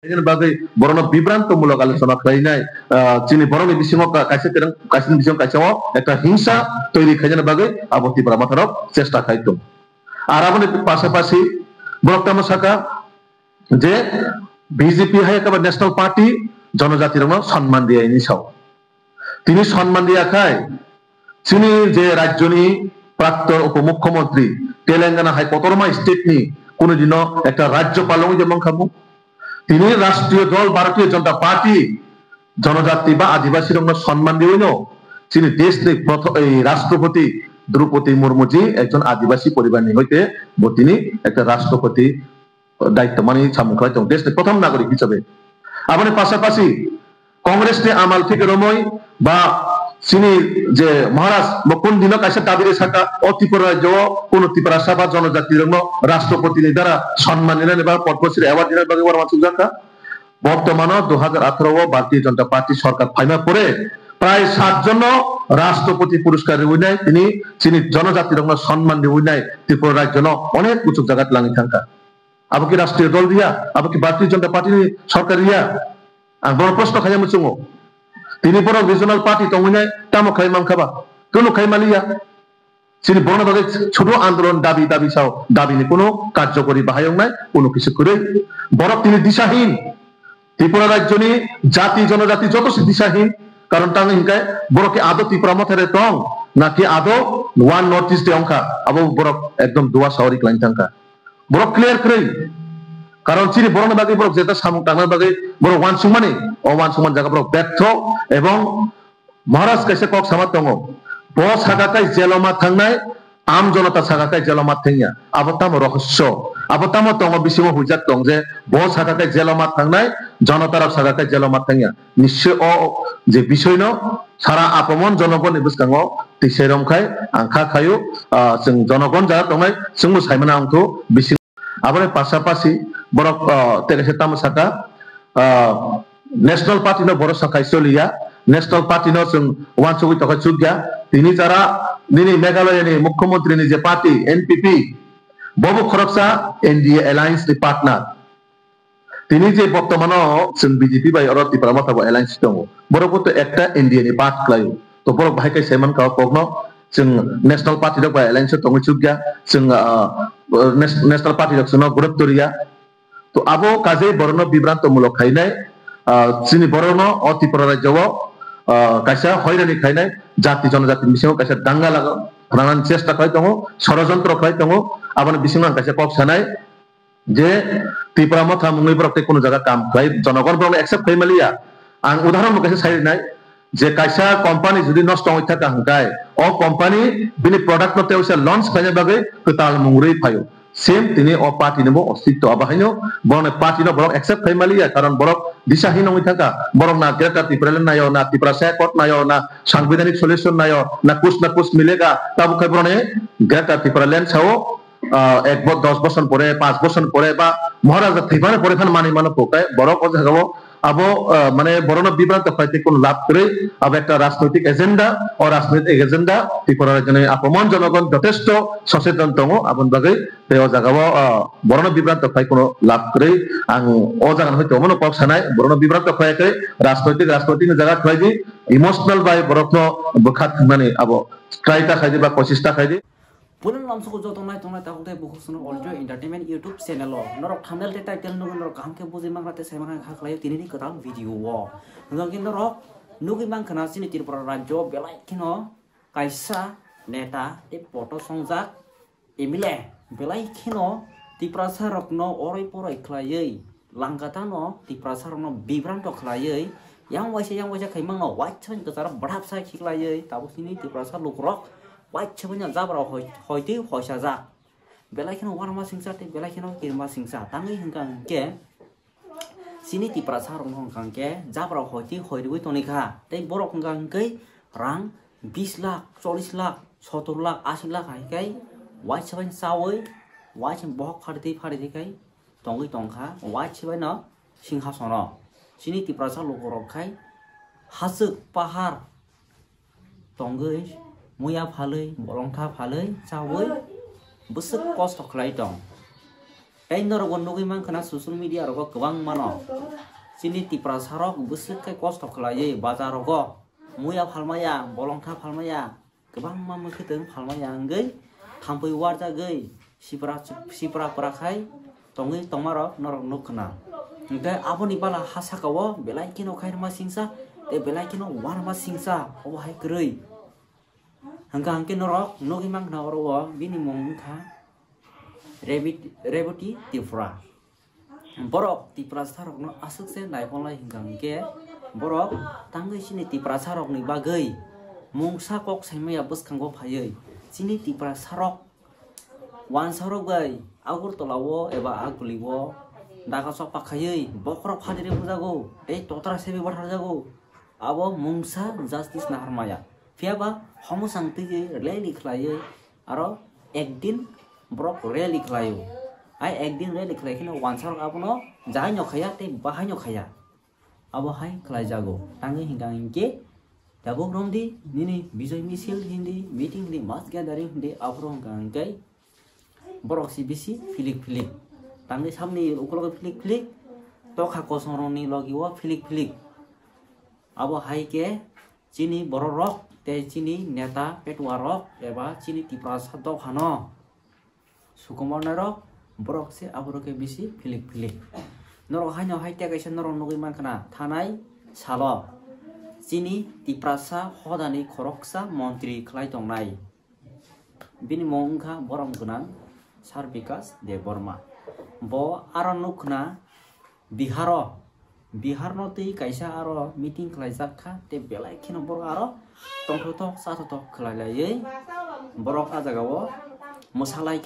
এর বাদে বরণ বিভ্রান্তমূলক আলোচনা খাইনাই চিনি বরণ বিসিং কাছে কাছে বিসিং কাছে একটা হিংসা তৈরি খাইনের বাদে আবতি পারা মাথার চেষ্টা খাইতো আর আমাদের পাশাপাশি বরকতাম শাখা যে বিজেপি হাই একেবারে ন্যাশনাল পার্টি জনজাতির সম্মান দিয়ে নিছাও তিনি সম্মান দিয়া খায় তিনি যে রাজ্যনি প্রাক্তন উপমুখ্যমন্ত্রী তেলেঙ্গানা হাই কতরমা স্টেট নি কোনদিনও একটা রাজ্যপাল যেমন খাবো তিনি রাষ্ট্রীয় দল ভারতীয় জনতা পার্টি জনজাতি বা আদিবাসী সম্মান দিবেন তিনি দেশ রাষ্ট্রপতি দ্রৌপদী মুর্মুজি একজন আদিবাসী পরিবার হইতে তিনি একটা রাষ্ট্রপতি দায়িত্ব মানে সামুখায় দেশের প্রথম নাগরিক হিসেবে আবার পাশাপাশি কংগ্রেস আমাল থেকে রময় বা চিনি যে মহারাজ কোন দিন কাছে দাবির শাখা ও ত্রিপুরা রাজ্য কোন ত্রিপুরা সভা জনজাতির রাষ্ট্রপতি দ্বারা সম্মান নিলেন বা পদ্মশ্রী অ্যাওয়ার্ড দিলেন বাকি বর্তমানে 2018 ভারতীয় জনতা পার্টি সরকার ফাইনাল করে প্রায় 7 জন রাষ্ট্রপতি পুরস্কার উইনায় তিনি চিনি জনজাতির সম্মান উইনায় ত্রিপুরা রাজ্য অনেক উঁচু জায়গা লাঙি থাকা আবার কি রাষ্ট্রীয় দল দিয়া আবার কি ভারতীয় জনতা পার্টি সরকার দিয়া আর বড় প্রশ্ন খাইয়া মুচুঙ তিনি বড় রিজনাল পার্টি তংনায় তামো খাই মাংখাবা কোনো খাই মালিয়া তিনি বড় ভাবে ছোট আন্দোলন দাবি দাবি চাও দাবিনি কোনো কার্যকরী বাহায়ং নাই কোনো কিছু করে বড় তিনি দিশাহীন ত্রিপুরা রাজ্যনি জাতি জনজাতি যত দিশাহীন কারণ তাং হিংকায় বড়কে আদৌ ত্রিপুরা মথারে টং নাকি আদৌ ওয়ান নর্থ ইস্টে অংখা আবো বড় একদম দোয়া শহরিক লাইন থাকা বড় ক্লিয়ার করে কারণ চিনি বড় বাকি বড় যেটা সামুক টাঙ্গার বাকি বড় ওয়ান সুমানে অওয়ান সমান জায়গা বড় ব্যর্থ এবং মহারাজ কাছে কক সামার দङ বস হাগাকাই জেলমা থাংনায় আম জনতা সাগাকাই জেলমা থাইয়া আবতাম রহস্য আবতাম দङ বিসিম হুইজাক দং যে বস হাগাকাই জেলমা থাংনায় জনতার সাগাকাই জেলমা থাইয়া নিশ্চয় অ যে বিষয় ন সারা আপমন জনগণ বুঝকাङ তিসেরমখাই আংখা খায়ু জনগণ যারা দङাই जोंबो साइमना आंखौ बिसि আবার পাশাপাশি বড় তেরেসে তাম শাখা ন্যাশনাল পার্টি বড় শাখায় চলিয়া ন্যাশনাল পার্টি ওয়ান চৌকি তখন চুকিয়া তিনি যারা নিনি মেঘালয়নি মুখ্যমন্ত্রী যে পার্টি এনপিপি ববু খরকসা এনডিএ অ্যালায়েন্স পার্টনার তিনি যে বর্তমানে বিজেপি বা ত্রিপুরা মাথাবো অ্যালায়েন্স দङ বড় একটা এনডিএ পার্ট ক্লাইও তো বড় ভাইকাই সেমান কাও কগ্ন नेशनल पार्टी रक एलायंस तंगै चुगिया नेशनल पार्टी रक सुनो गुरुत्वरिया तो आबो काजे बरनो बिभ्रान्तमूलक खाइनाय चिनि बरनो अतिपुरा राज्यव कायसा हयरानि खाइनाय जाति जनजाति बिसिङाव कायसा दांगा लागो रानान चेष्टा खाइ दङ षড়যন্ত্র खाइ दङ आबोनो बिसिङाव कायसा कक सानाय जे त्रिपुरा मथा मुङै बरकते कोनो जायगा काम खाइ जनगण बरनो एक्सेप्ट खाइमालिया आं उदाहरण कायसा साइनाय যে কাইসা কোম্পানি যদি নষ্ট হই থাকা হাঙ্কায় ও কোম্পানি বিনি প্রোডাক্ট নতে ওসে লঞ্চ খাইনে বাগে কতাল মুংরই ফায়ো সেম তিনি ও পার্টি নেবো অস্তিত্ব আবাহিনো বরং পার্টি ন বরং একসেপ্ট খাইমালিয়া কারণ বরং দিশাহীন হই থাকা বরং না গ্রেটার ত্রিপুরা নাയോ না ত্রিপুরা সেকট নাയോ না সাংবিধানিক সলিউশন নাയോ না কুছ মিলেগা তাবু খাই বরং গ্রেটার ত্রিপুরা ল্যান্ড ছাও 10 বছর পরে 5 বছর পরে বা মহারাজা থিবানে পরে খান মানি মানো পোকায় বড় কথা গাবো আবো মানে বড় বিভ্রান্ত হইতে কোন লাভ করে আব একটা রাজনৈতিক এজেন্ডা ও রাজনৈতিক এজেন্ডা ত্রিপুরা রাজ্যে আপমন জনগণ যথেষ্ট সচেতন দङ আবন বাগে বেও জাগাবো বড় বিভ্রান্ত হয় কোন লাভ করে আং ও জাগান হইতে মনো পক সানায় বড় বিভ্রান্ত হয়কে রাজনৈতিক জায়গা খাইদি ইমোশনাল বাই বড় বখাত মানে আবো ট্রাইটা খাইদি বা কোশিশটা খাইদি পুরন লামসুকো জতনাই তনাই তাকুতে বহুসুনো অলজো এন্টারটেইনমেন্ট ইউটিউব চ্যানেল নরক থাম্বনেল তে টাইটেল নরক গাमके बुजि मांगराते सायमां खाखलाय तिनि कथा भिडियो नगि नरक नुगि मांखना सिनि त्रिपुरा राज्य बेलाय किनो कायसा नेता ए फोटो संजा एमिले बेलाय किनो त्रिपुरा सरकनो ओरै परै खलायै लांगातानो त्रिपुरा सरकनो बिब्रान्त खलायै yang waisa खाइमांनो वाइट छन गजारा बढाप साय खिखलायै ताबो सिनि त्रिपुरा सर लुकरक वाइट छबnya जाब्रा होइते होइसा जा बेलायखिनो वारमा सिंसा ते बेलायखिनो किरमा सिंसा तांगै हंगां के सिनि त्रिपुरा सारं हंगां के जाब्रा होइते होइदुइ तनिखा ते बरक हंगां कै रां 20 लाख 40 लाख 70 लाख 80 लाख हाइकै वाइट छबन सावै वाइट बहक फाड़िते कै तंगै तंखा वाइट छबन सिंहासन सिनि त्रिपुरा सार लोगरखाय हासुक पाहार तंगै मुया फालै बलंथा फालै चावै बुसुक कष्ट खलाय दं tei norok nugui mankana social media rok gobang mano chini tipra sarok busuk kai kosto khlaiye bazar rok muya phalmaya bolongtha phalmaya gobang ma mukhitung phalmaya angei thampui warja gei sipra prakhai tongi tongmarok norok nukhna engke aboni bala hasakawo belai kino khairma singsa te belai kino warma singsa obo hai krui hangka hangke norok nugi mangna oro bini mongkha reboti tipra borok tipra sarok no asuk se naipolai hingke borok tanggei sini tipra sarok ni bagai mungsa kok saimaya buskanggo phayei sini tipra sarok wan sarok bai agur tolawo eba aguliwo daga sok pakhayei bokrok phadire bujago ei totra sebi barhajago abo mungsa justice na harmaya fiaba homusang tije rally khlaiei aro ekdin borok rally khlaio ai ekdin rally khlaikino wan sarok abono jahai nyokhaya te bahai nyokhaya abo hai khlai jago tangi hingga hingke dago romdi nini bijoy misil hindi meeting di mass gathering hindi abrong gangkai borok si bisi filik tangi samni ukolog filik to khako soroni logiwa filik abo hai ke chini borok te chini neta petwarok eba chini tipra saddo khano sukumar narok borok se abroke bisi filik norok haino haite kaisa norok nugui mankana thanai salo chini tiprasa hodani khoroksa montri khlai tongnai bini mongkha borong gunang sarbikas deborma bo aro nukhna bihar no tei kaisa aro meeting khlai jakha te belai khino borok aro tongthotok sathotok khlailai borok ajagao mosalai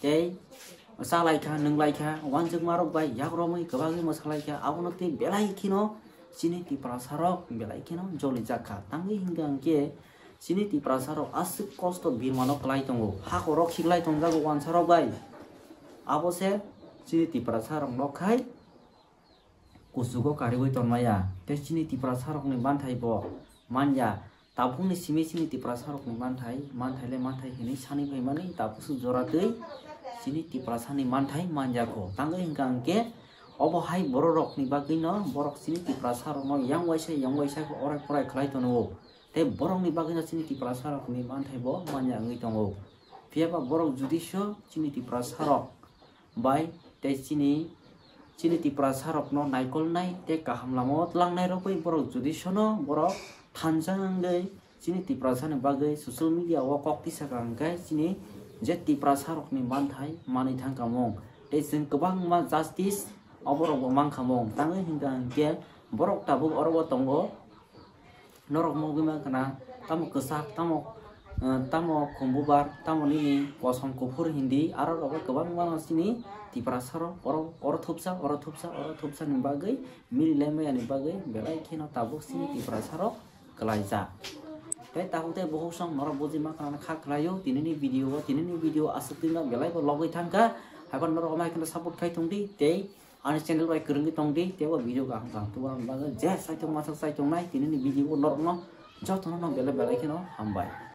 Masalaika nunglaika wanjung marok bai yagromai kebagi masalaika abonoti belai kino sini ti prasarok belai kino joli jakha tangi hingga angke sini ti prasarok asuk kosto birmanok klai tongo hakorok higlai tongjago wansarok bai abose sini ti prasarok nokhai kusugo kariboi tonmaya te sini ti prasarok ni banthai bo manja tabungni simi ti prasarok ni manthai hini sani phaimani tapusu joratei sini tipra sani manthai manjako tangai hingga angke obo hai borok ni bagino borok sini tipra sarok no yang waisa ko orai porai khlai tono te borok ni bagino sini tipra sarok ni manthai bo manja ngi tongo piaba borok judisyo sini tipra sarok bai te sini tipra sarok no naikol nai te kaham lamo tlang nai rokoi borok judisyo no borok thanjang ngai sini tipra sani bagai social media wa kok tisaka angkai sini jeti prasarok ni manthai mani thangkamong te jeng kobang ma justice oborok bo mangkamong tangai hingga angke borok tabuk orobo tongo norok mogi mangkana tamo kesak tamo kombubar tamo nini kosom kufur hindi aro robo kobang ma sini ti prasarok oro thupsa ni bagai mili leme ani bagai belai khino tabuk sini ti prasarok kelaisa Kaya tahu teh bohong sang norok boji makan khak layo tinini video asupina belai ko logoi thangka haban norok mai kena support kai tongdi te ani channel bai kerungi tongdi te wa video ka hang tuwa baga je sai tong masak sai tong nai tinini video norok no jotono no belai keno hambai